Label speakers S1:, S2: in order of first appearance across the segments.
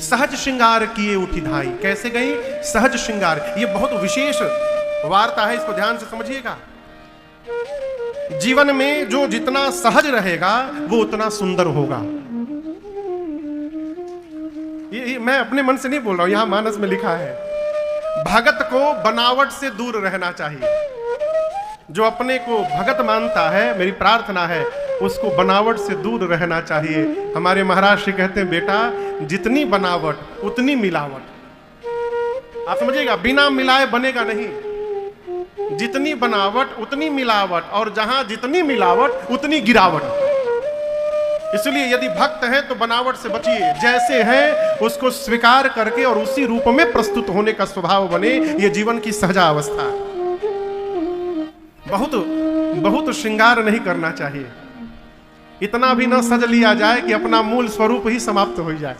S1: सहज श्रृंगार किए उठी धाई। कैसे गई? सहज श्रृंगार। ये बहुत विशेष वार्ता है, इसको ध्यान से समझिएगा। जीवन में जो जितना सहज रहेगा वो उतना सुंदर होगा। ये मैं अपने मन से नहीं बोल रहा हूं, यहां मानस में लिखा है। भगत को बनावट से दूर रहना चाहिए। जो अपने को भगत मानता है, मेरी प्रार्थना है उसको बनावट से दूर रहना चाहिए। हमारे महाराज श्री कहते हैं, बेटा जितनी बनावट उतनी मिलावट। आप समझिएगा, बिना मिलाए बनेगा नहीं। जितनी बनावट उतनी मिलावट, और जहां जितनी मिलावट उतनी गिरावट। इसलिए यदि भक्त हैं तो बनावट से बचिए, जैसे हैं उसको स्वीकार करके और उसी रूप में प्रस्तुत होने का स्वभाव बने। ये जीवन की सहजा अवस्था। बहुत श्रृंगार नहीं करना चाहिए। इतना भी ना सज लिया जाए कि अपना मूल स्वरूप ही समाप्त हो जाए।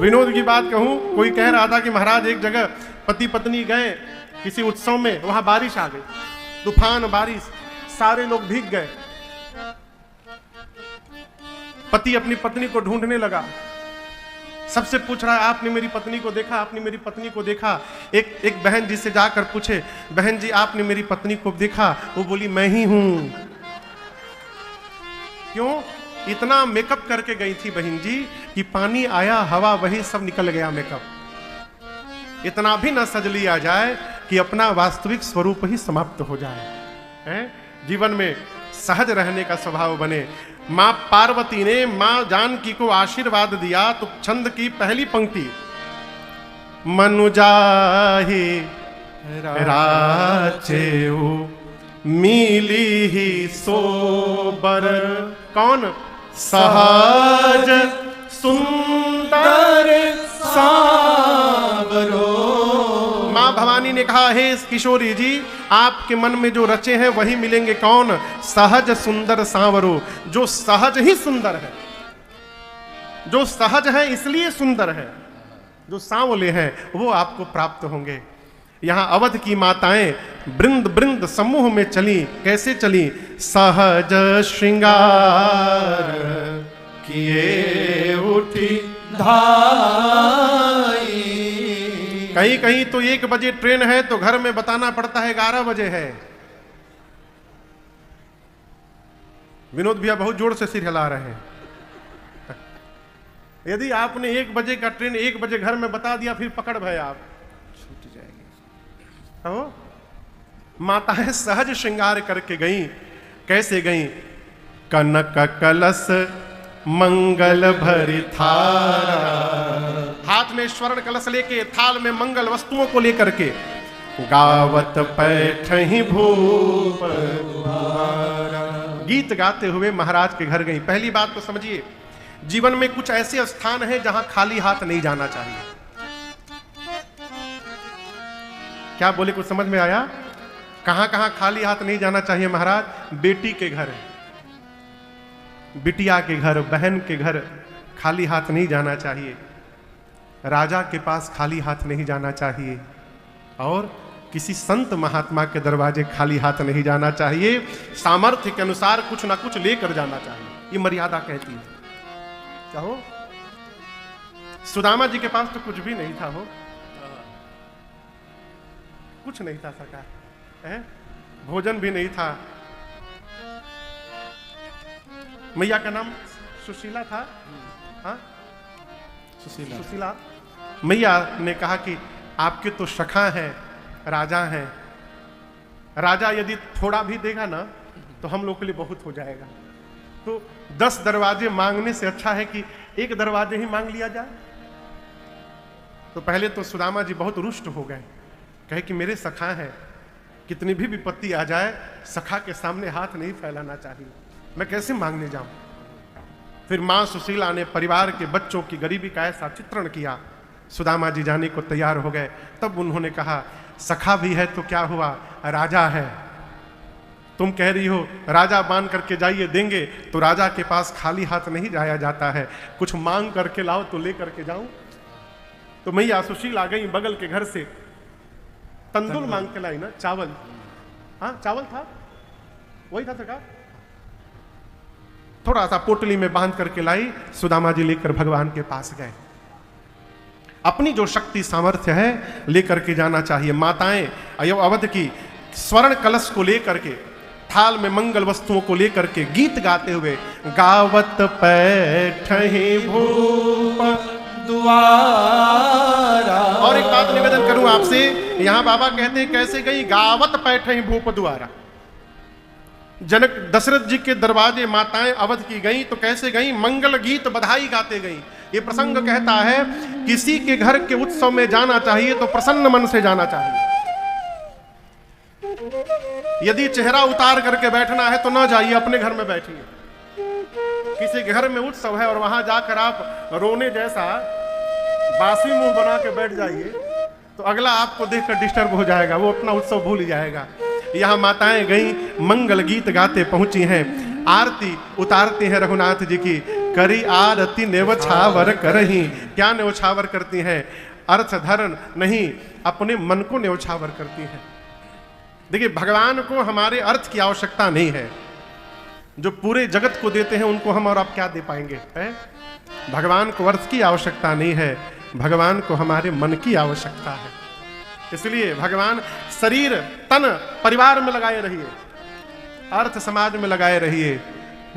S1: विनोद की बात कहूं, कोई कह रहा था कि महाराज एक जगह पति पत्नी गए किसी उत्सव में, वहां बारिश आ गई, तूफान बारिश, सारे लोग भीग गए। पति अपनी पत्नी को ढूंढने लगा, सबसे पूछ रहा है, आपने मेरी पत्नी को देखा? आपने मेरी पत्नी को देखा? एक बहन जी से जाकर पूछे, बहन जी आपने मेरी पत्नी को देखा? वो बोली, मैं ही हूं। क्यों? इतना मेकअप करके गई थी बहन जी कि पानी आया, हवा वही सब निकल गया मेकअप। इतना भी न सज लिया जाए कि अपना वास्तविक स्वरूप ही समाप्त हो जाए। जीवन में सहज रहने का स्वभाव बने। मां पार्वती ने मां जानकी को आशीर्वाद दिया तो छंद की पहली पंक्ति, मनुजाहि राचेऊ मिली ही सोबर। कौन? सहज सुंदर सांवरो। मां भवानी ने कहा, हे किशोरी जी, आपके मन में जो रचे हैं वही मिलेंगे। कौन? सहज सुंदर सांवरो। जो सहज ही सुंदर है, जो सहज है इसलिए सुंदर है, जो सांवले हैं वो आपको प्राप्त होंगे। यहां अवध की माताएं वृंद वृंद समूह में चली। कैसे चली? सहज श्रृंगार किए उठी धाई। कहीं कहीं तो 1 बजे ट्रेन है तो घर में बताना पड़ता है 11 बजे है। विनोद भैया बहुत जोर से सिर हिला रहे हैं। यदि आपने 1 बजे का ट्रेन 1 बजे घर में बता दिया, फिर पकड़ भय आप छूट जाएगी। तो माताएं सहज श्रृंगार करके गई। कैसे गई? कनक कलश मंगल भरी थारा। हाथ में स्वर्ण कलश लेके, थाल में मंगल वस्तुओं को लेकर के, गावत पैठहि भूप द्वारा। गीत गाते हुए महाराज के घर गई। पहली बात तो समझिए, जीवन में कुछ ऐसे स्थान हैं जहां खाली हाथ नहीं जाना चाहिए। क्या बोले? कुछ समझ में आया? कहां कहां खाली हाथ नहीं जाना चाहिए महाराज? बेटी के घर, बिटिया के घर, बहन के घर खाली हाथ नहीं जाना चाहिए। राजा के पास खाली हाथ नहीं जाना चाहिए, और किसी संत महात्मा के दरवाजे खाली हाथ नहीं जाना चाहिए। सामर्थ्य के अनुसार कुछ ना कुछ लेकर जाना चाहिए, ये मर्यादा कहती है। चाहो सुदामा जी के पास तो कुछ भी नहीं था, हो कुछ नहीं था सरकार, भोजन भी नहीं था। मैया का नाम सुशीला था। हाँ, सुशीला। मैया ने कहा कि आपके तो सखा हैं, राजा हैं। राजा यदि थोड़ा भी देगा ना तो हम लोग के लिए बहुत हो जाएगा। तो 10 दरवाजे मांगने से अच्छा है कि 1 दरवाजे ही मांग लिया जाए। तो पहले तो सुदामा जी बहुत रुष्ट हो गए, कहे कि मेरे सखा हैं, कितनी भी विपत्ति आ जाए सखा के सामने हाथ नहीं फैलाना चाहिए, मैं कैसे मांगने जाऊं। फिर मां सुशीला ने परिवार के बच्चों की गरीबी का ऐसा चित्रण किया, सुदामा जी जाने को तैयार हो गए। तब उन्होंने कहा, सखा भी है तो क्या हुआ, राजा है। तुम कह रही हो राजा बांध करके जाइए, देंगे, तो राजा के पास खाली हाथ नहीं जाया जाता है, कुछ मांग करके लाओ तो ले करके जाऊं। तो मैया सुशील आ गई बगल के घर से, तंदुल मांग के लाई ना, चावल। हाँ चावल था, वही था सरकार। थोड़ा सा पोटली में बांध करके लाई, सुदामा जी लेकर भगवान के पास गए। अपनी जो शक्ति सामर्थ्य है लेकर के जाना चाहिए। माताएं अवध की स्वर्ण कलश को लेकर के, थाल में मंगल वस्तुओं को लेकर के गीत गाते हुए, गावत पैठहि भूप द्वारा। और एक बात निवेदन करूं आपसे, यहां बाबा कहते हैं कैसे गई, गावत पैठहि भूप द्वारा। जनक दशरथ जी के दरवाजे माताएं अवध की गई तो कैसे गई, मंगल गीत बधाई गाते गई। ये प्रसंग कहता है किसी के घर के उत्सव में जाना चाहिए तो प्रसन्न मन से जाना चाहिए। यदि चेहरा उतार करके बैठना है तो ना जाइए, अपने घर में बैठिए। किसी घर में उत्सव है और वहां जाकर आप रोने जैसा बासी मुंह बना के बैठ जाइए तो अगला आपको देखकर डिस्टर्ब हो जाएगा, वो अपना उत्सव भूल जाएगा। यहाँ माताएं गई, मंगल गीत गाते पहुंची हैं, आरती उतारती हैं रघुनाथ जी की। करी आरती नेवछावर करही, क्या नेवछावर करती हैं, अर्थ धर्म नहीं, अपने मन को नेवछावर करती हैं। देखिए भगवान को हमारे अर्थ की आवश्यकता नहीं है, जो पूरे जगत को देते हैं उनको हम और आप क्या दे पाएंगे है? भगवान को अर्थ की आवश्यकता नहीं है, भगवान को हमारे मन की आवश्यकता है। इसलिए भगवान शरीर तन परिवार में लगाए रहिए, अर्थ समाज में लगाए रहिए,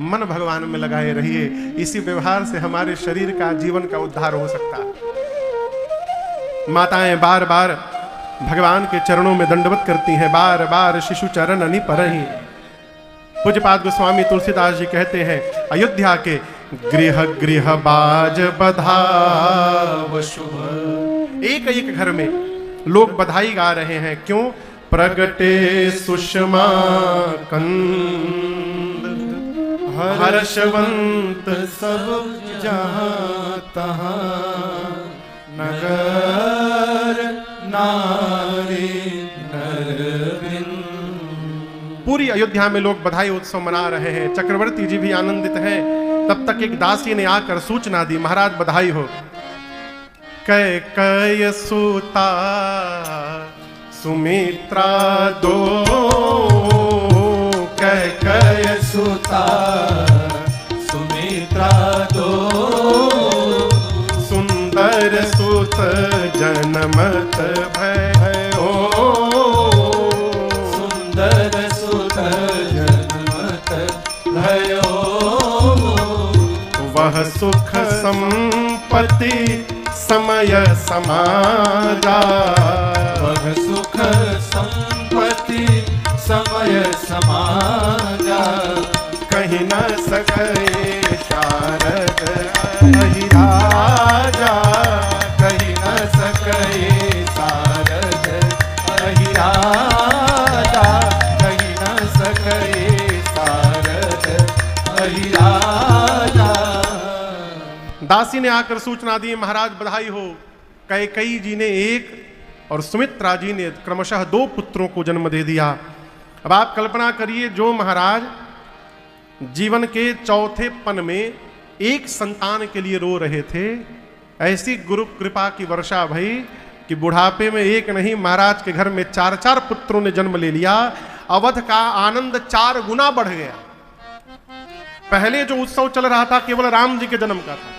S1: मन भगवान में लगाए रहिए। इसी व्यवहार से हमारे शरीर का जीवन का उद्धार हो सकता है। माताएं बार बार भगवान के चरणों में दंडवत करती हैं, बार बार शिशु चरण अनि परहि। पूज्यपाद गोस्वामी तुलसीदास जी कहते हैं, अयोध्या के गृह गृह बाज बधाव शुभ। एक एक घर में लोग बधाई गा रहे हैं, क्यों? प्रगटे सुषमा कंद हर्षवंत सब जहां तहां, नगर नारी नरविंद। पूरी अयोध्या में लोग बधाई उत्सव मना रहे हैं, चक्रवर्ती जी भी आनंदित हैं। तब तक एक दासी ने आकर सूचना दी, महाराज बधाई हो। कैकेयी सुता सुमित्रा दो, कैकेयी सुता सुमित्रा दो, सुंदर सुत जनमत भयो, सुंदर सुत जनमत भयो। वह सुख संपत्ति समय समाजा, वह सुख संपत्ति समय समाजा, कहीं न सके शारद अहिराजा, कहीं न सके शारद अहिराजा, कहीं न सके शारद अहिराजा। दासी ने आकर सूचना दी, महाराज बधाई हो। कैकेयी जी ने एक और सुमित्रा जी ने क्रमशः 2 पुत्रों को जन्म दे दिया। अब आप कल्पना करिए, जो महाराज जीवन के चौथे पन में एक संतान के लिए रो रहे थे, ऐसी गुरु कृपा की वर्षा भई कि बुढ़ापे में एक नहीं, महाराज के घर में 4-4 पुत्रों ने जन्म ले लिया। अवध का आनंद 4 गुना बढ़ गया। पहले जो उत्सव चल रहा था केवल राम जी के जन्म का था,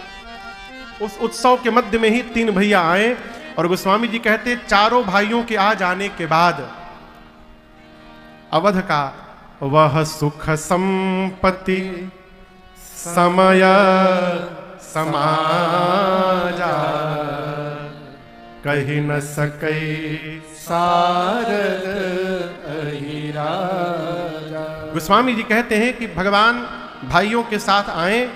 S1: उस उत्सव के मध्य में ही 3 भैया आए और गोस्वामी जी कहते 4 भाइयों के आ जाने के बाद अवध का वह सुख संपत्ति समय समाजा, कहीं न सके शारद अहिराजा। गोस्वामी जी कहते हैं कि भगवान भाइयों के साथ आए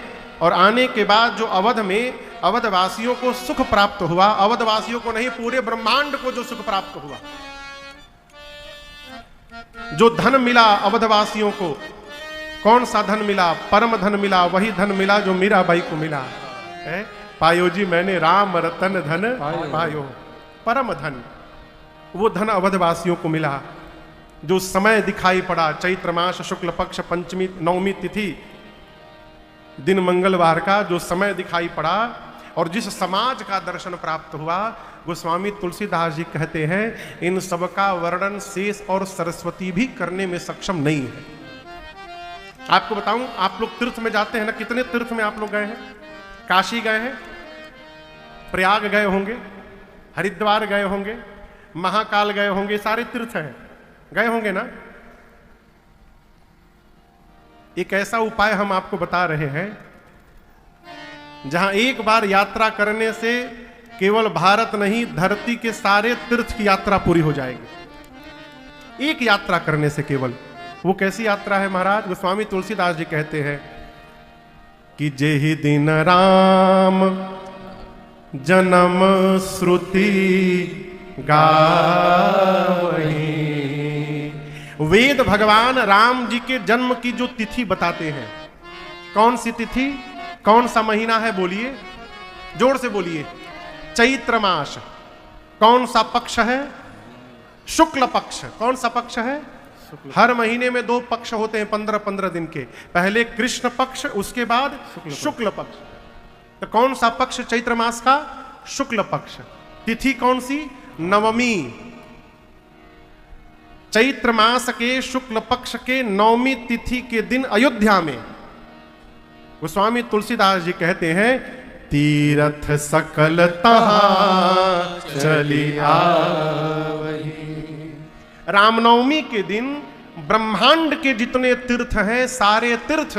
S1: और आने के बाद जो अवध में अवधवासियों को सुख प्राप्त हुआ, अवधवासियों को नहीं पूरे ब्रह्मांड को जो सुख प्राप्त हुआ, जो धन मिला अवधवासियों को, कौन सा धन मिला? परम धन मिला, वही धन मिला जो मीराबाई को मिला है। पायो जी मैंने राम रतन धन पायो, परम धन, वो धन अवधवासियों को मिला। जो समय दिखाई पड़ा, चैत्र मास शुक्ल पक्ष पंचमी नवमी तिथि दिन मंगलवार का जो समय दिखाई पड़ा और जिस समाज का दर्शन प्राप्त हुआ, गोस्वामी तुलसीदास जी कहते हैं इन सब का वर्णन शेष और सरस्वती भी करने में सक्षम नहीं है। आपको बताऊं, आप लोग तीर्थ में जाते हैं ना, कितने तीर्थ में आप लोग गए हैं? काशी गए हैं, प्रयाग गए होंगे, हरिद्वार गए होंगे, महाकाल गए होंगे, सारे तीर्थ हैं, गए होंगे ना। एक ऐसा उपाय हम आपको बता रहे हैं जहां एक बार यात्रा करने से केवल भारत नहीं, धरती के सारे तीर्थ की यात्रा पूरी हो जाएगी, एक यात्रा करने से केवल। वो कैसी यात्रा है महाराज? गोस्वामी तुलसीदास जी कहते हैं कि जेहि दिन राम जन्म श्रुति गावहीं। वेद भगवान राम जी के जन्म की जो तिथि बताते हैं, कौन सी तिथि, कौन सा महीना है? बोलिए, जोर से बोलिए। चैत्र मास। कौन सा पक्ष है? शुक्ल पक्ष। कौन सा पक्ष है? हर महीने में 2 पक्ष होते हैं 15-15 दिन के, पहले कृष्ण पक्ष, उसके बाद शुक्ल पक्ष। तो कौन सा पक्ष चैत्र मास का? शुक्ल पक्ष। तिथि कौन सी? नवमी। चैत्र मास के शुक्ल पक्ष के 9वीं तिथि के दिन अयोध्या में गोस्वामी तुलसीदास जी कहते हैं, तीरथ सकल तहां चली आवहीं। रामनवमी के दिन ब्रह्मांड के जितने तीर्थ हैं, सारे तीर्थ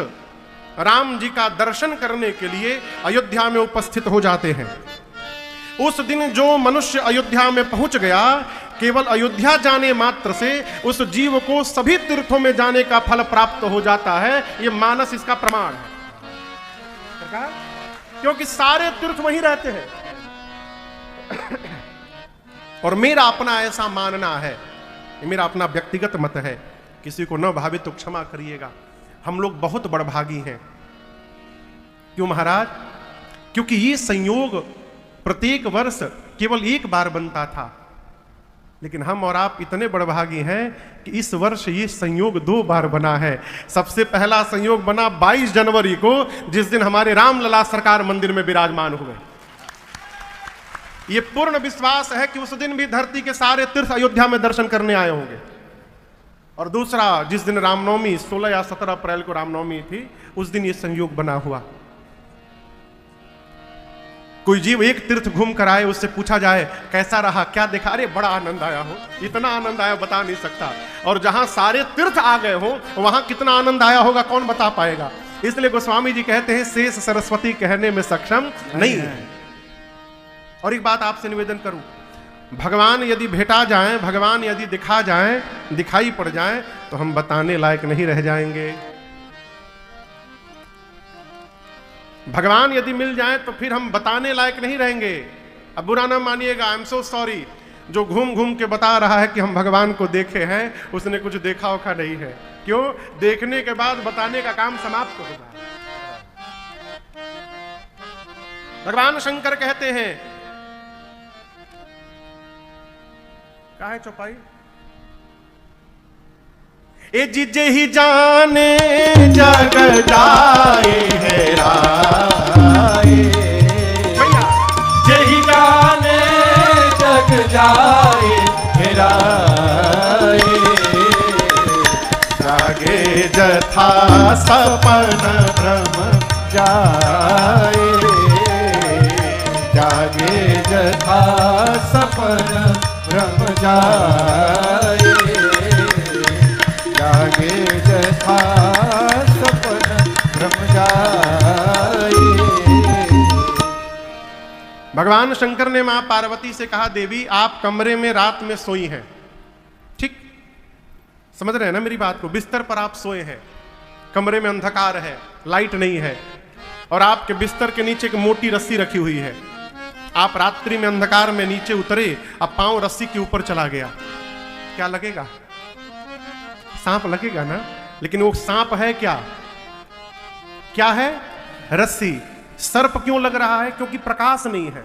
S1: राम जी का दर्शन करने के लिए अयोध्या में उपस्थित हो जाते हैं। उस दिन जो मनुष्य अयोध्या में पहुंच गया, केवल अयोध्या जाने मात्र से उस जीव को सभी तीर्थों में जाने का फल प्राप्त हो जाता है। यह मानस इसका प्रमाण है, क्योंकि सारे तीर्थ वहीं रहते हैं। और मेरा अपना ऐसा मानना है, मेरा अपना व्यक्तिगत मत है, किसी को न भावे तो क्षमा करिएगा, हम लोग बहुत बड़भागी हैं। क्यों महाराज? क्योंकि ये संयोग प्रत्येक वर्ष केवल एक बार बनता था, लेकिन हम और आप इतने बड़भागी हैं कि इस वर्ष ये संयोग 2 बार बना है। सबसे पहला संयोग बना 22 जनवरी को, जिस दिन हमारे रामलला सरकार मंदिर में विराजमान हुए। ये पूर्ण विश्वास है कि उस दिन भी धरती के सारे तीर्थ अयोध्या में दर्शन करने आए होंगे। और दूसरा, जिस दिन रामनवमी 16 या 17 अप्रैल को रामनवमी थी, उस दिन ये संयोग बना हुआ। कोई जीव एक तीर्थ घूम कर आए, उससे पूछा जाए कैसा रहा, क्या देखा? अरे बड़ा आनंद आया हो, इतना आनंद आया बता नहीं सकता। और जहां सारे तीर्थ आ गए हो, वहां कितना आनंद आया होगा कौन बता पाएगा? इसलिए गोस्वामी जी कहते हैं, शेष सरस्वती कहने में सक्षम नहीं है। और एक बात आपसे निवेदन करूं, भगवान यदि भेटा जाएं, भगवान यदि दिखा जाएं, दिखाई पड़ जाएं, तो हम बताने लायक नहीं रह जाएंगे। भगवान यदि मिल जाए तो फिर हम बताने लायक नहीं रहेंगे। अब बुरा ना मानिएगा, आई एम सो सॉरी। जो घूम घूम के बता रहा है कि हम भगवान को देखे हैं, उसने कुछ देखा ओखा नहीं है। क्यों? देखने के बाद बताने का काम समाप्त हो रहा है। भगवान शंकर कहते हैं, क्या है चौपाई? ए जिजे ही जाने जग जाए है राय,
S2: जही जाने जग जाए है राय।
S1: जागे जथा सपन ब्रह्म
S2: जाए, जागे जथा सपन ब्रह्म जाए, जागे जथा सपन ब्रह्म जाए।
S1: भगवान शंकर ने मां पार्वती से कहा, देवी आप कमरे में रात में सोई हैं, ठीक समझ रहे हैं ना मेरी बात को? बिस्तर पर आप सोए हैं, कमरे में अंधकार है, लाइट नहीं है, और आपके बिस्तर के नीचे एक मोटी रस्सी रखी हुई है। आप रात्रि में अंधकार में नीचे उतरे, अब पांव रस्सी के ऊपर चला गया, क्या लगेगा? सांप लगेगा ना। लेकिन वो सांप है क्या? क्या है? रस्सी। सर्प क्यों लग रहा है? क्योंकि प्रकाश नहीं है।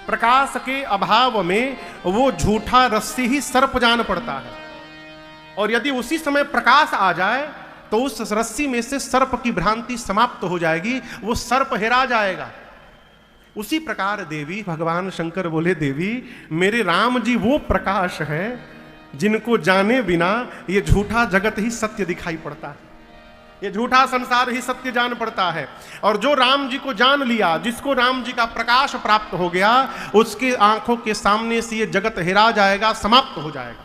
S1: प्रकाश के अभाव में वो झूठा रस्सी ही सर्प जान पड़ता है। और यदि उसी समय प्रकाश आ जाए तो उस रस्सी में से सर्प की भ्रांति समाप्त हो जाएगी, वो सर्प हेरा जाएगा। उसी प्रकार देवी, भगवान शंकर बोले, देवी मेरे राम जी वो प्रकाश है जिनको जाने बिना ये झूठा जगत ही सत्य दिखाई पड़ता है। ये झूठा संसार ही सत्य जान पड़ता है। और जो राम जी को जान लिया, जिसको राम जी का प्रकाश प्राप्त हो गया, उसकी आंखों के सामने से ये जगत हिरा जाएगा, समाप्त हो जाएगा।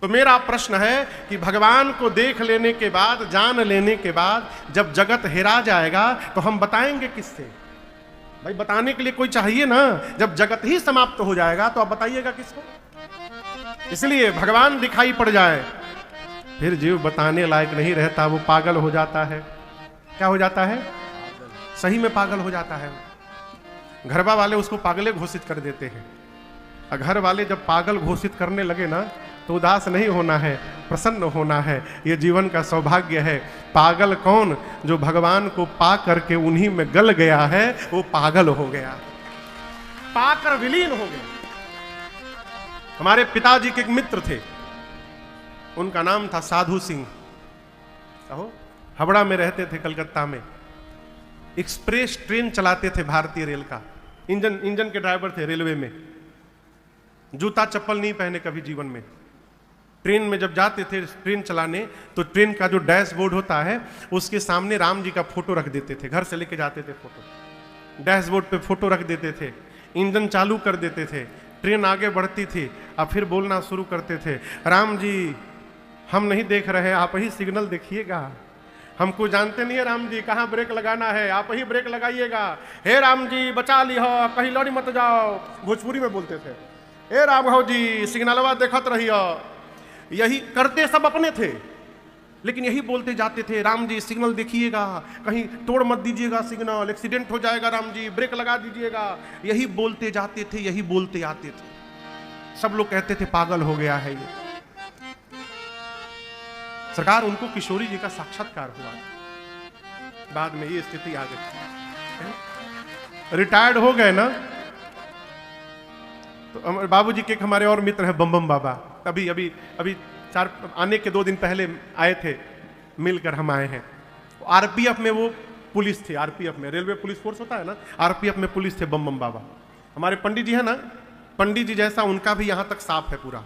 S1: तो मेरा प्रश्न है कि भगवान को देख लेने के बाद, जान लेने के बाद जब जगत हिरा जाएगा तो हम बताएंगे किससे? भाई बताने के लिए कोई चाहिए ना। जब जगत ही समाप्त हो जाएगा तो आप बताइएगा किसको? इसलिए भगवान दिखाई पड़ जाए, फिर जीव बताने लायक नहीं रहता, वो पागल हो जाता है। क्या हो जाता है? सही में पागल हो जाता है। घरवा वाले उसको पागले घोषित कर देते हैं। और घर वाले जब पागल घोषित करने लगे ना, तो उदास नहीं होना है, प्रसन्न होना है। ये जीवन का सौभाग्य है। पागल कौन? जो भगवान को पा करके उन्हीं में गल गया है, वो पागल हो गया, पाकर विलीन हो गया। हमारे पिताजी के एक मित्र थे, उनका नाम था साधु सिंह। हावड़ा में रहते थे, कलकत्ता में। एक्सप्रेस ट्रेन चलाते थे भारतीय रेल का, इंजन के ड्राइवर थे रेलवे में। जूता चप्पल नहीं पहने कभी जीवन में। ट्रेन में जब जाते थे ट्रेन चलाने, तो ट्रेन का जो डैशबोर्ड होता है उसके सामने राम जी का फोटो रख देते थे। घर से लेके जाते थे फोटो, डैशबोर्ड पे फोटो रख देते थे। इंजन चालू कर देते थे, ट्रेन आगे बढ़ती थी, अब फिर बोलना शुरू करते थे, राम जी हम नहीं देख रहे, आप ही सिग्नल देखिएगा। हमको जानते नहीं है राम जी, कहाँ ब्रेक लगाना है, आप ही ब्रेक लगाइएगा। हे राम जी बचा ली हो, कहीं लड़ी मत जाओ। भोजपुरी में बोलते थे, हे राम हो जी सिग्नलवा देखत रहियो। यही करते सब अपने थे, लेकिन यही बोलते जाते थे, राम जी सिग्नल देखिएगा, कहीं तोड़ मत दीजिएगा सिग्नल, एक्सीडेंट हो जाएगा, राम जी ब्रेक लगा दीजिएगा। यही बोलते जाते थे, यही बोलते आते थे। सब लोग कहते थे पागल हो गया है ये। सरकार उनको किशोरी जी का साक्षात्कार हुआ, बाद में ये स्थिति आ गई। रिटायर्ड हो गए ना, तो बाबूजी के हमारे और मित्र हैं बम बम बाबा, अभी आने के 2 दिन पहले आए थे, मिलकर हम आए हैं। आरपीएफ में वो पुलिस थे, आरपीएफ में, रेलवे पुलिस फोर्स होता है ना, आरपीएफ में पुलिस थे बम बम बाबा। हमारे पंडित जी है ना, पंडित जी जैसा उनका भी यहां तक साफ है पूरा,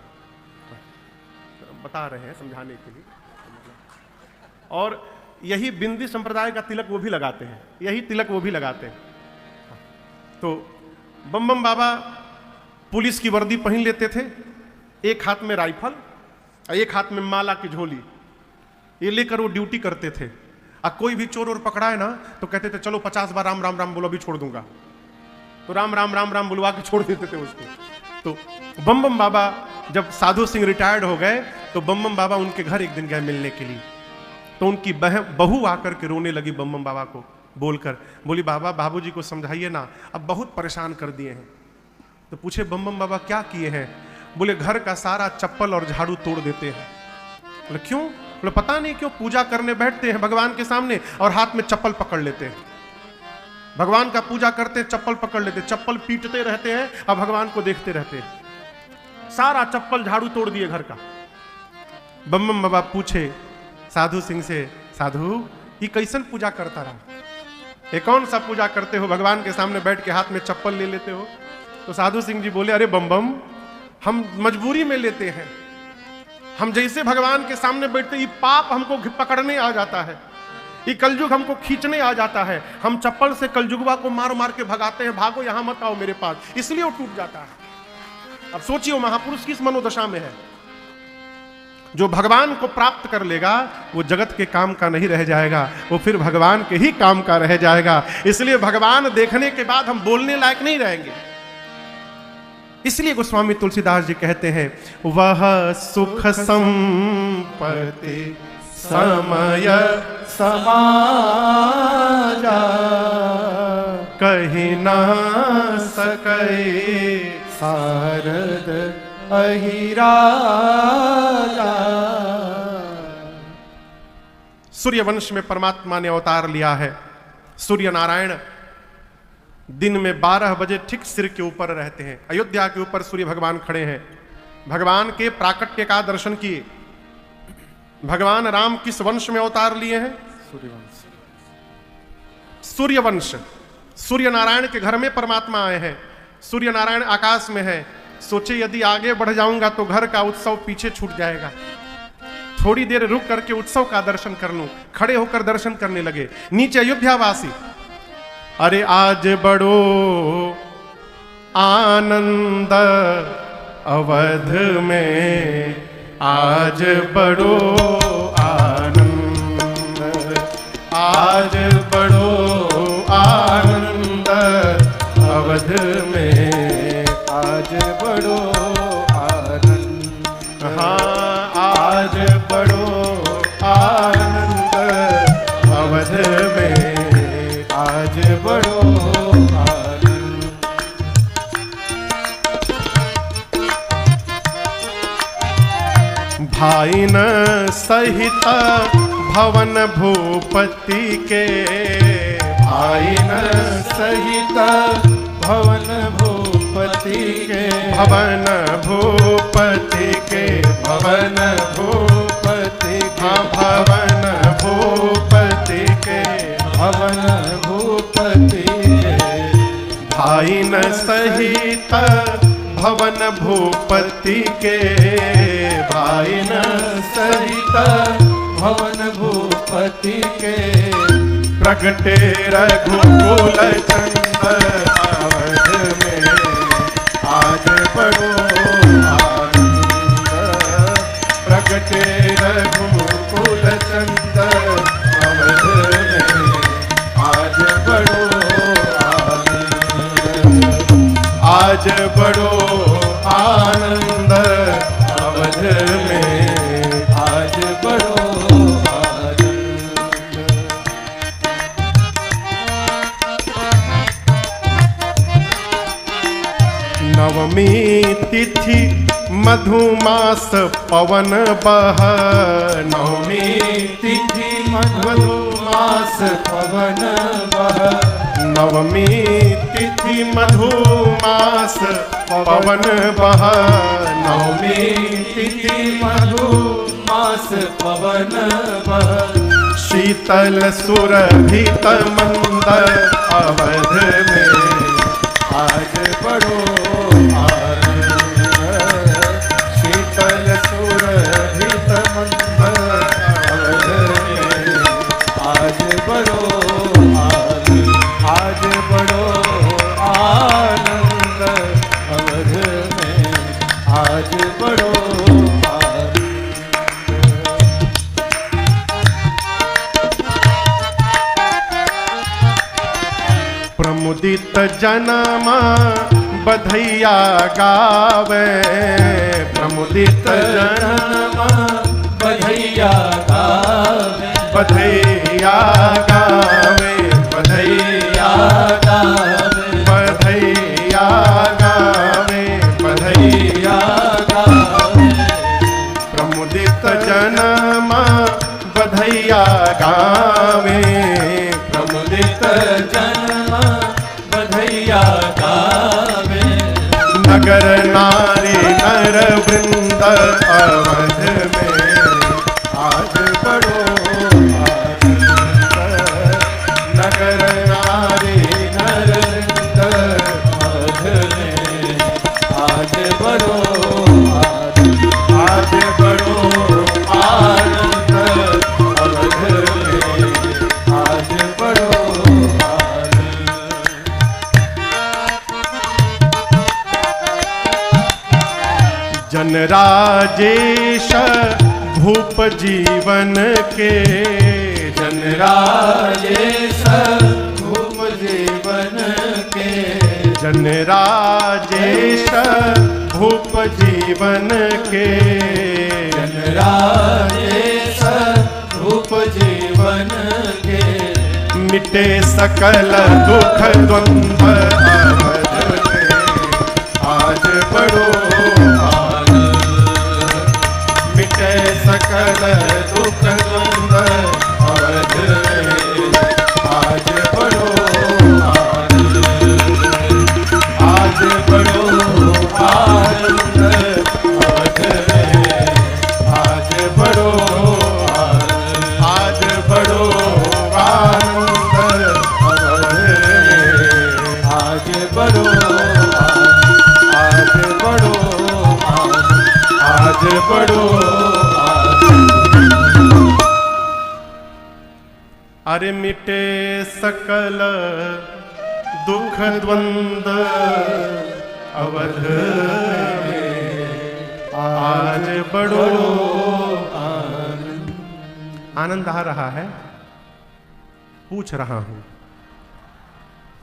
S1: बता रहे हैं समझाने के लिए। और यही बिंदी संप्रदाय का तिलक वो भी लगाते हैं, यही तिलक वो भी लगाते हैं। तो बम बम बाबा पुलिस की वर्दी पहन लेते थे, एक हाथ में राइफल और एक हाथ में माला की झोली, ये लेकर वो ड्यूटी करते थे। और कोई भी चोर और पकड़ाए ना, तो कहते थे चलो 50 बार राम राम राम बोलो, अभी छोड़ दूंगा। तो राम राम राम राम बुलवा के छोड़ देते थे उसको। तो बम बम बाबा जब साधु सिंह रिटायर्ड हो गए, तो बम बम बाबा उनके घर एक दिन गए मिलने के लिए। तो उनकी बहू आकर के रोने लगी बम बम बाबा को, बोलकर बोली, बाबा बाबूजी को समझाइए ना, अब बहुत परेशान कर दिए हैं। तो पूछे बम बम बाबा क्या किए हैं? बोले घर का सारा चप्पल और झाड़ू तोड़ देते हैं। बोले क्यों? बोले पता नहीं क्यों, पूजा करने बैठते हैं भगवान के सामने और हाथ में चप्पल पकड़ लेते हैं। भगवान का पूजा करते हैं, चप्पल पकड़ लेते, चप्पल पीटते रहते हैं और भगवान को देखते रहते हैं। सारा चप्पल झाड़ू तोड़ दिए घर का। बम बम बाबा पूछे साधु सिंह से, साधु ये कैसन पूजा करता रहा, ये कौन सा पूजा करते हो, भगवान के सामने बैठ के हाथ में चप्पल ले लेते हो? तो साधु सिंह जी बोले, अरे बम बम हम मजबूरी में लेते हैं, हम जैसे भगवान के सामने बैठते ये पाप हमको पकड़ने आ जाता है, ये कलयुग हमको खींचने आ जाता है, हम चप्पल से कलयुगवा को मार मार के भगाते हैं, भागो यहां मत आओ मेरे पास, इसलिए वो टूट जाता है। अब सोचिए महापुरुष किस मनोदशा में है। जो भगवान को प्राप्त कर लेगा वो जगत के काम का नहीं रह जाएगा, वो फिर भगवान के ही काम का रह जाएगा। इसलिए भगवान देखने के बाद हम बोलने लायक नहीं रहेंगे। इसलिए गोस्वामी तुलसीदास जी कहते हैं, वह सुख संपत्ति समय समाजा कहीं ना सके
S2: शारद अहिराजा।
S1: सूर्य वंश में परमात्मा ने अवतार लिया है। सूर्य नारायण दिन में 12 बजे ठीक सिर के ऊपर रहते हैं। अयोध्या के ऊपर सूर्य भगवान खड़े हैं। भगवान के प्राकट्य का दर्शन किए। भगवान राम किस वंश में अवतार लिए हैं? सूर्यवंश। सूर्यवंश, सूर्य नारायण के घर में परमात्मा आए हैं। सूर्य नारायण आकाश में है। सोचे यदि आगे बढ़ जाऊंगा तो घर का उत्सव पीछे छूट जाएगा, थोड़ी देर रुक करके उत्सव का दर्शन कर लूं। खड़े होकर दर्शन करने लगे। नीचे अयोध्यावासी, अरे आज बड़ो आनंद अवध में, आज बड़ो आनंद, आज बड़ो आनंद अवध में,
S2: आज बड़ो आनंद,
S1: हाँ आज बड़ो आनंद अवध में,
S2: आज बड़ो आनंद।
S1: भाई न सहित भवन भूपति के,
S2: भाई न सहित भवन भूपति के,
S1: भवन भूपति के,
S2: भवन भूपति के,
S1: भवन भूपति के,
S2: भवन भूपति के।
S1: भाई न सहित भवन भूपति के,
S2: भाई न सहित भवन भूपति के,
S1: प्रगटे रघुकुल चंद अवध में,
S2: आज बड़ो आनंद,
S1: प्रगटे रघुकुल चंद
S2: अवध में, आज बड़ो आनंद,
S1: आज बड़ो आनंद अवध में,
S2: आज बड़ो आनंद।
S1: नवमी तिथि मधुमास पवन बह,
S2: नवमी तिथि मधुमास पवन बह,
S1: नवमी तिथि मधुमास पवन बह,
S2: नवमी तिथि मधुमास पवन बह,
S1: शीतल सुरभित मंद अवध में,
S2: आज बड़ो आनंद, शीतल सुरभित मंद अवध में, आज बड़ो आनंद, आज बड़ो आनंद अवध में, आज बड़ो आनंद।
S1: प्रमुदित जनमा बधैया गावे, प्रमुदित
S2: जनमा बधैया गावे,
S1: बधैया गावे, बधैया
S2: गावे,
S1: बधैया गावे, बधैया
S2: गावे,
S1: प्रमुदित जनमा बधैया गावे,
S2: प्रमुदित जनमा बधैया गावे,
S1: नगर नारी नर वृंद अवध में,
S2: आज बड़ो आनंद,
S1: नगर नारी
S2: नर वृंद अवध में, आज बड़ो आनंद,
S1: आज बड़ो
S2: आनंद अवध में, आज बड़ो आनंद।
S1: जनराजेश भूप जीवन के,
S2: जनराजेश भूप जीवन के,
S1: जनराजेश भूप जीवन के,
S2: जनराजेश भूप जीवन के,
S1: मिटे सकल दुख द्वंद्व अवध में, आज बड़ो
S2: आनंद,
S1: मिटे सकल दुख द्वंद्व अवध में,
S2: आज बड़ो आनंद,
S1: आज बड़ो
S2: आनंद अवध में, आज बड़ो आनंद,
S1: आज बड़ो आनंद अवध में,
S2: आज बड़ो आनंद, आज बड़ो आनंद,
S1: आज बड़ो
S2: आनंद।
S1: अरे मिटे सकल दुख द्वंद अवध आज बड़ो आनंद आ रहा है। पूछ रहा हूं,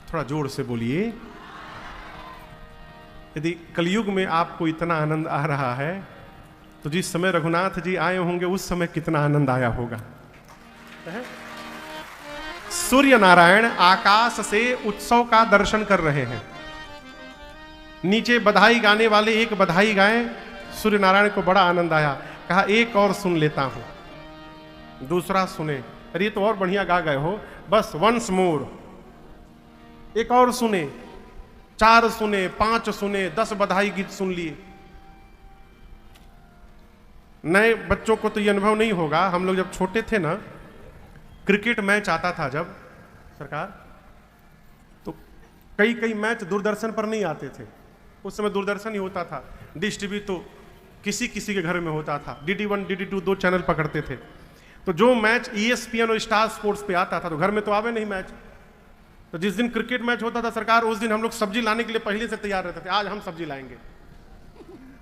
S1: थोड़ा जोर से बोलिए। यदि कलयुग में आपको इतना आनंद आ रहा है तो जिस समय रघुनाथ जी आए होंगे उस समय कितना आनंद आया होगा। सूर्य नारायण आकाश से उत्सव का दर्शन कर रहे हैं। नीचे बधाई गाने वाले एक बधाई गाएं, सूर्य नारायण को बड़ा आनंद आया, कहा एक और सुन लेता हूं। दूसरा सुने, अरे तो और बढ़िया गा गए हो, बस वंस मोर। एक और सुने, 4 सुने, 5 सुने, 10 बधाई गीत सुन लिए। नए बच्चों को तो ये अनुभव नहीं होगा। हम लोग जब छोटे थे ना, क्रिकेट मैच आता था जब सरकार, तो कई कई मैच दूरदर्शन पर नहीं आते थे। उस समय दूरदर्शन ही होता था, डिश टीवी तो किसी किसी के घर में होता था। DD1 DD2 2 चैनल पकड़ते थे। तो जो मैच ESPN और स्टार स्पोर्ट्स पे आता था तो घर में तो आवे नहीं मैच। तो जिस दिन क्रिकेट मैच होता था सरकार, उस दिन हम लोग सब्जी लाने के लिए पहले से तैयार रहते थे। आज हम सब्जी लाएंगे,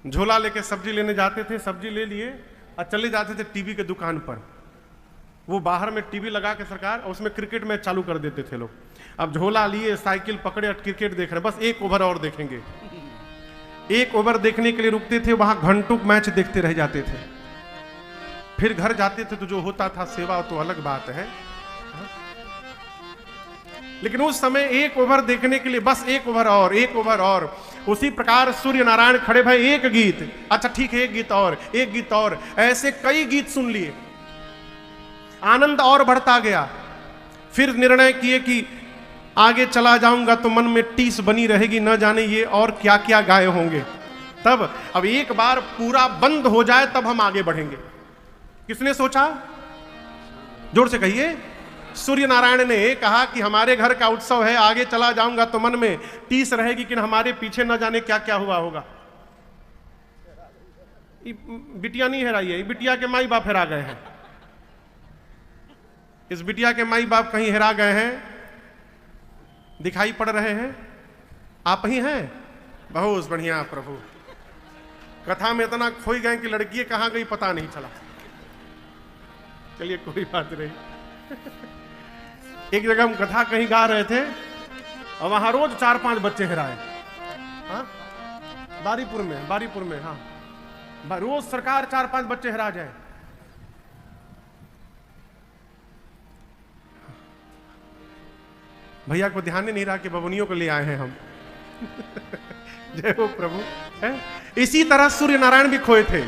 S1: झोला लेके सब्जी लेने जाते थे, सब्जी ले लिए और चले जाते थे टीवी के दुकान पर। वो बाहर में टीवी लगा के सरकार, और उसमें क्रिकेट मैच चालू कर देते थे लोग। अब झोला लिए, साइकिल पकड़े और क्रिकेट देख रहे, बस एक ओवर और देखेंगे। एक ओवर देखने के लिए रुकते थे, वहां घंटों मैच देखते रह जाते थे। फिर घर जाते थे तो जो होता था सेवा तो अलग बात है, लेकिन उस समय एक ओवर देखने के लिए बस एक ओवर और, एक ओवर और। उसी प्रकार सूर्य नारायण खड़े भाई, एक गीत, अच्छा ठीक है, एक गीत और, एक गीत और, ऐसे कई गीत सुन लिए। आनंद और बढ़ता गया। फिर निर्णय किए कि आगे चला जाऊंगा तो मन में टीस बनी रहेगी, न जाने ये और क्या क्या गाए होंगे। तब अब एक बार पूरा बंद हो जाए तब हम आगे बढ़ेंगे। किसने सोचा? जोर से कहिए। सूर्य नारायण ने कहा कि हमारे घर का उत्सव है, आगे चला जाऊंगा तो मन में टीस रहेगी कि हमारे पीछे न जाने क्या क्या हुआ होगा। बिटिया नहीं हेराई है, बिटिया के माई बाप हेरा गए हैं। इस बिटिया के माई बाप कहीं हेरा गए हैं, दिखाई पड़ रहे हैं, आप ही हैं। बहुत बढ़िया प्रभु, कथा में इतना खोई गए कि लड़की कहां गई पता नहीं चला। चलिए कोई बात नहीं। एक जगह हम कथा कहीं गा रहे थे और वहां रोज 4-5 बच्चे हेराए। हाँ, बारीपुर में, हाँ, रोज सरकार 4-5 बच्चे हेरा जाए। भैया को ध्यान ही नहीं रहा कि बबुनियों को ले आए हैं हम। जय हो प्रभु। है? इसी तरह सूर्य नारायण भी खोए थे।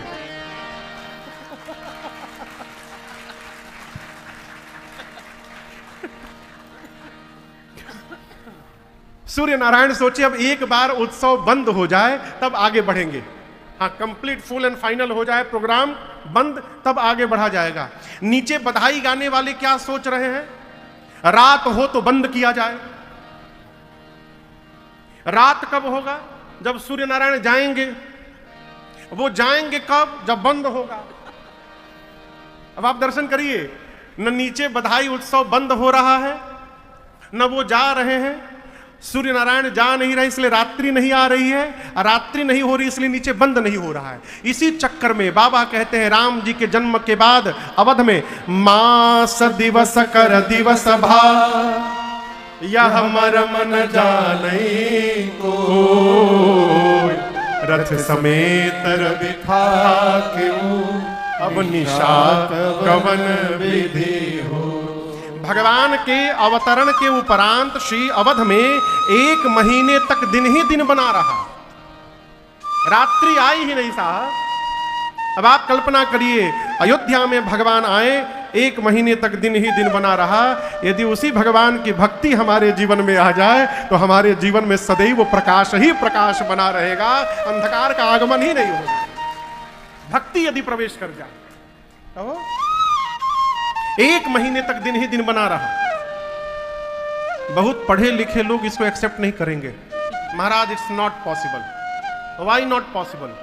S1: सूर्य नारायण सोचे अब एक बार उत्सव बंद हो जाए तब आगे बढ़ेंगे। हाँ, कंप्लीट फुल एंड फाइनल हो जाए प्रोग्राम बंद, तब आगे बढ़ा जाएगा। नीचे बधाई गाने वाले क्या सोच रहे हैं? रात हो तो बंद किया जाए। रात कब होगा? जब सूर्य नारायण जाएंगे। वो जाएंगे कब? जब बंद होगा। अब आप दर्शन करिए, न नीचे बधाई उत्सव बंद हो रहा है, न वो जा रहे हैं। सूर्य नारायण जा नहीं रहे इसलिए रात्रि नहीं आ रही है, रात्रि नहीं हो रही इसलिए नीचे बंद नहीं हो रहा है। इसी चक्कर में बाबा कहते हैं राम जी के जन्म के बाद अवध में मास दिवस कर दिवस भा, यह मरम न जाने को, रथ समेत बिठा क्यों, अब निशा कवन विधि हो। भगवान के अवतरण के उपरांत श्री अवध में 1 महीने तक दिन ही दिन बना रहा, रात्रि आई ही नहीं साहब। अब आप कल्पना करिए, अयोध्या में भगवान आए, 1 महीने तक दिन ही दिन बना रहा। यदि उसी भगवान की भक्ति हमारे जीवन में आ जाए तो हमारे जीवन में सदैव प्रकाश ही प्रकाश बना रहेगा, अंधकार का आगमन ही नहीं होगा। भक्ति यदि प्रवेश कर जाए तो 1 महीने तक दिन ही दिन बना रहा। बहुत पढ़े लिखे लोग इसको एक्सेप्ट नहीं करेंगे। महाराज it's not possible. Why not possible?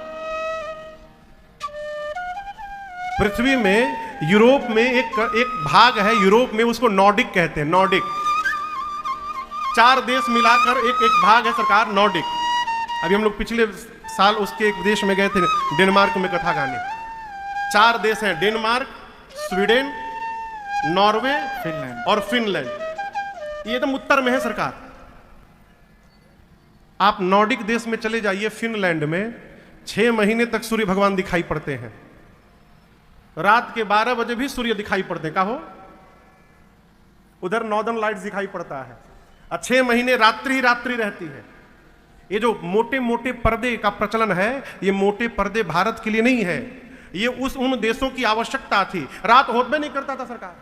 S1: पृथ्वी में यूरोप में एक भाग है, यूरोप में उसको नॉर्डिक कहते हैं, नॉर्डिक। 4 देश मिलाकर एक भाग है सरकार, नॉर्डिक। अभी हम लोग पिछले साल उसके एक देश में गए थे, डेनमार्क में कथा गाने। 4 देश हैं, डेनमार्क, स्वीडन, नॉर्वे,
S2: फिनलैंड
S1: और फिनलैंड। ये एकदम उत्तर में है सरकार। आप नॉर्डिक देश में चले जाइए, फिनलैंड में 6 महीने तक सूर्य भगवान दिखाई पड़ते हैं। रात के 12 बजे भी सूर्य दिखाई पड़ते हैं। कहो, उधर नॉर्दर्न लाइट्स दिखाई पड़ता है, और 6 महीने रात्रि ही रात्रि रहती है। ये जो मोटे मोटे पर्दे का प्रचलन है, ये मोटे पर्दे भारत के लिए नहीं है, ये उन देशों की आवश्यकता थी। रात होत में नहीं करता था सरकार,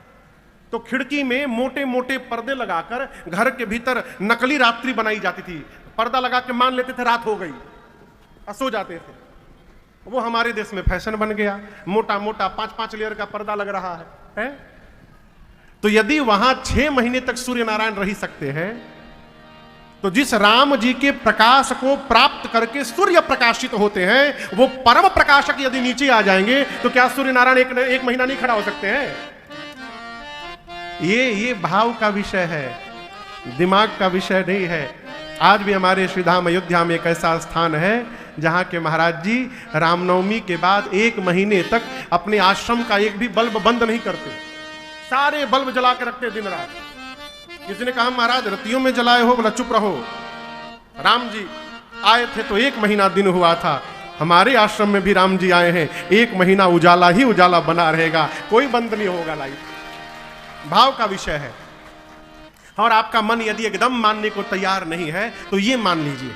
S1: तो खिड़की में मोटे मोटे पर्दे लगाकर घर के भीतर नकली रात्रि बनाई जाती थी। पर्दा लगा के मान लेते थे रात हो गई, और सो जाते थे। वो हमारे देश में फैशन बन गया, मोटा मोटा 5-5 लेयर का पर्दा लग रहा है? तो यदि वहां 6 महीने तक सूर्य नारायण रह सकते हैं, तो जिस राम जी के प्रकाश को प्राप्त करके सूर्य प्रकाशित होते हैं, वो परम प्रकाशक यदि नीचे आ जाएंगे, तो क्या सूर्य नारायण एक महीना नहीं खड़ा हो सकते हैं? ये भाव का विषय है, दिमाग का विषय नहीं है। आज भी हमारे श्रीधाम अयोध्या में एक ऐसा स्थान है जहां के महाराज जी रामनवमी के बाद 1 महीने तक अपने आश्रम का एक भी बल्ब बंद नहीं करते, सारे बल्ब जला के रखते दिन रात। किसी ने कहा महाराज रतियों में जलाए हो? बोला चुप रहो, राम जी आए थे तो 1 महीना दिन हुआ था, हमारे आश्रम में भी राम जी आए हैं, 1 महीना उजाला ही उजाला बना रहेगा, कोई बंद नहीं होगा लाइट। भाव का विषय है। और आपका मन यदि एकदम मानने को तैयार नहीं है, तो ये मान लीजिए,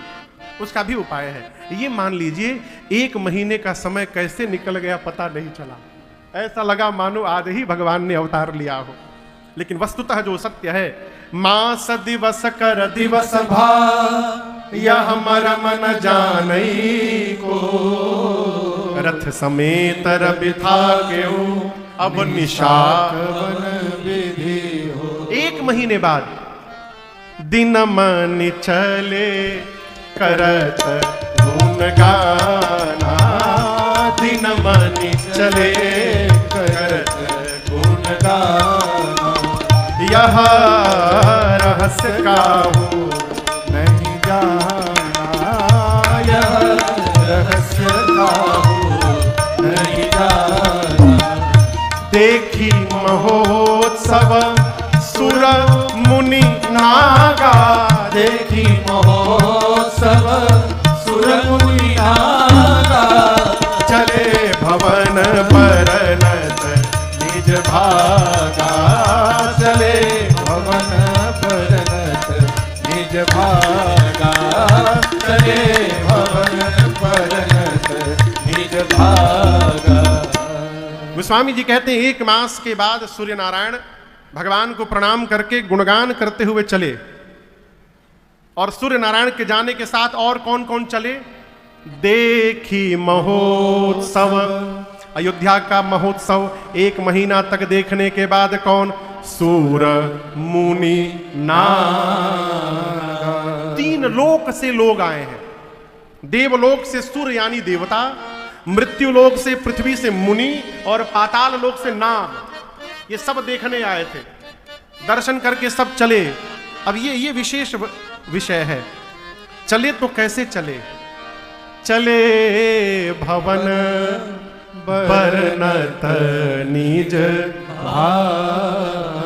S1: उसका भी उपाय है। ये मान लीजिए 1 महीने का समय कैसे निकल गया पता नहीं चला, ऐसा लगा मानो आज ही भगवान ने अवतार लिया हो। लेकिन वस्तुतः जो सत्य है, मास दिवस कर दिवस भा यह मरम न जानई को, रथ समेत रवि था केहू अब निशाक
S2: विधि हो।
S1: 1 महीने बाद दिन मन चले करत गुण गाना, दिन मन चले
S2: करत गुण गाना,
S1: यह रहस्य काहू
S2: नहीं जाना, यह रहस्य काहू नहीं जाना।
S1: देखी महोत्सव सुर मुनि नागा,
S2: देखी महोत्सव सुर मुनि नागा,
S1: चले भवन परनत निज भागा,
S2: चले भवन परनत निज भागा, चले भवन परनत निज भागा।
S1: गोस्वामी जी कहते हैं 1 मास के बाद सूर्य नारायण भगवान को प्रणाम करके गुणगान करते हुए चले। और सूर्य नारायण के जाने के साथ और कौन कौन चले? देखी महोत्सव, अयोध्या का महोत्सव 1 महीना तक देखने के बाद कौन? सूर मुनि नागा। 3 लोक से लोग आए हैं। देवलोक से सूर्य यानी देवता, मृत्यु लोक से पृथ्वी से मुनि, और पाताल लोक से नाग। ये सब देखने आए थे, दर्शन करके सब चले। अब ये विशेष विषय है। चले तो कैसे चले? चले भवन बरनत निज
S2: भागा,